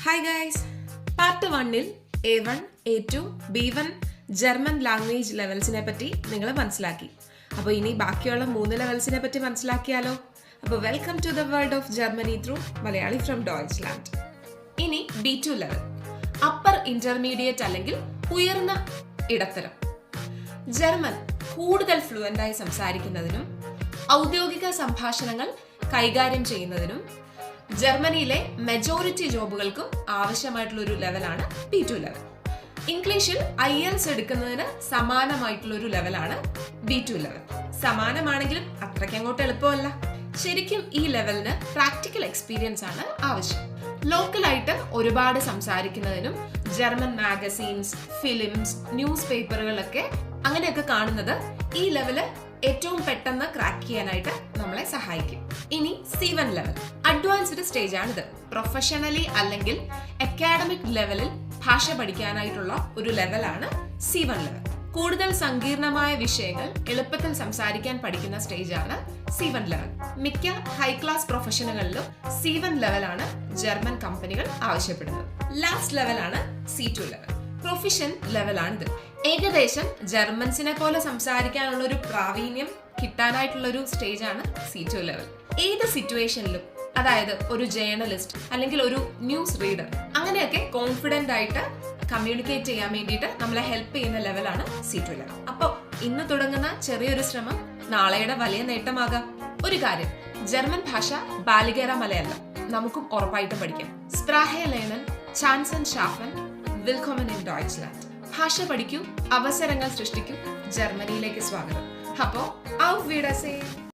Hi guys, part 1-ൽ A1, A2, B1 German language ലെവൽസിനെ പറ്റി നിങ്ങൾ മനസ്സിലാക്കി. അപ്പോൾ ഇനി ബാക്കിയുള്ള 3 ലെവൽസിനെ പറ്റി മനസ്സിലാക്കിയാലോ? അപ്പോൾ welcome to the world of Germany through Malayali from Deutschland. ഇനി B2 ലെവൽ, അപ്പർ ഇന്റർമീഡിയറ്റ് അല്ലെങ്കിൽ ഉയർന്ന ഇടത്തരം. ജർമ്മൻ കൂടുതൽ ഫ്ലുവൻ്റായി സംസാരിക്കുന്നതിനും ഔദ്യോഗിക സംഭാഷണങ്ങൾ കൈകാര്യം ചെയ്യുന്നതിനും ജർമ്മനിയിലെ മെജോറിറ്റി ജോബുകൾക്കും ആവശ്യമായിട്ടുള്ള ഒരു ലെവലാണ് B2 ലെവൽ. ഇംഗ്ലീഷിൽ IELTS എടുക്കുന്നതിന് സമാനമായിട്ടുള്ള ഒരു ലെവലാണ് B2 ലെവൽ. സമാനമാണെങ്കിലും അത്രയ്ക്ക് അങ്ങോട്ട് എളുപ്പമല്ല. ശരിക്കും ഈ ലെവലിന് പ്രാക്ടിക്കൽ എക്സ്പീരിയൻസ് ആണ് ആവശ്യം. ലോക്കലായിട്ട് ഒരുപാട് സംസാരിക്കുന്നതിനും ജർമ്മൻ മാഗസീൻസ്, ഫിലിംസ്, ന്യൂസ് പേപ്പറുകളൊക്കെ അങ്ങനെയൊക്കെ കാണുന്നത് ഈ ലെവല് ഏറ്റവും പെട്ടെന്ന് ക്രാക്ക് ചെയ്യാനായിട്ട് നമ്മളെ സഹായിക്കും. ഇനി C1 ലെവൽ, അഡ്വാൻസ്ഡ് സ്റ്റേജ് ആണിത്. പ്രൊഫഷണലി അല്ലെങ്കിൽ അക്കാഡമിക് ലെവലിൽ ഭാഷ പഠിക്കാനായിട്ടുള്ള ഒരു ലെവലാണ് C1 ലെവൽ. കൂടുതൽ സങ്കീർണമായ വിഷയങ്ങൾ എളുപ്പത്തിൽ സംസാരിക്കാൻ പഠിക്കുന്ന സ്റ്റേജാണ് C1 ലെവൽ. മിക്ക ഹൈ ക്ലാസ് പ്രൊഫഷനുകളിലും C1 ലെവലാണ് ജർമ്മൻ കമ്പനികൾ ആവശ്യപ്പെടുന്നത്. ലാസ്റ്റ് ലെവലാണ് C2 ലെവൽ. പ്രൊഫഷൻ ലെവലാണിത്. ഏകദേശം ജർമ്മൻസിനെ പോലെ സംസാരിക്കാനുള്ള ഒരു പ്രാവീണ്യം കിട്ടാനായിട്ടുള്ള ഒരു സ്റ്റേജാണ് C2 ലെവൽ. ഏത് സിറ്റുവേഷനിലും, അതായത് ഒരു ജേർണലിസ്റ്റ് അല്ലെങ്കിൽ ഒരു ന്യൂസ് റീഡർ, അങ്ങനെയൊക്കെ കോൺഫിഡന്റ് ആയിട്ട് കമ്മ്യൂണിക്കേറ്റ് ചെയ്യാൻ വേണ്ടിയിട്ട് നമ്മളെ ഹെൽപ്പ് ചെയ്യുന്ന ലെവലാണ് C2 ലെവൽ. അപ്പോൾ ഇന്ന് തുടങ്ങുന്ന ചെറിയൊരു ശ്രമം നാളെയുടെ വലിയ നേട്ടമാകാം. ഒരു കാര്യം, ജർമ്മൻ ഭാഷ ബാലികേറ മലയല്ല, നമുക്കും ഉറപ്പായിട്ട് പഠിക്കാം. സ്പ്രാഹെ ലേണൻ, ചാൻസൻ ഷാഫൻ, വിൽക്കോമൻ ഇൻ ഡോയ്ച്ച്ലാൻഡ്. ഭാഷ പഠിക്കൂ, അവസരങ്ങൾ സൃഷ്ടിക്കൂ. ജർമ്മനിയിലേക്ക് സ്വാഗതം. അപ്പോൾ ഔഫ് വിഡർസേൻ.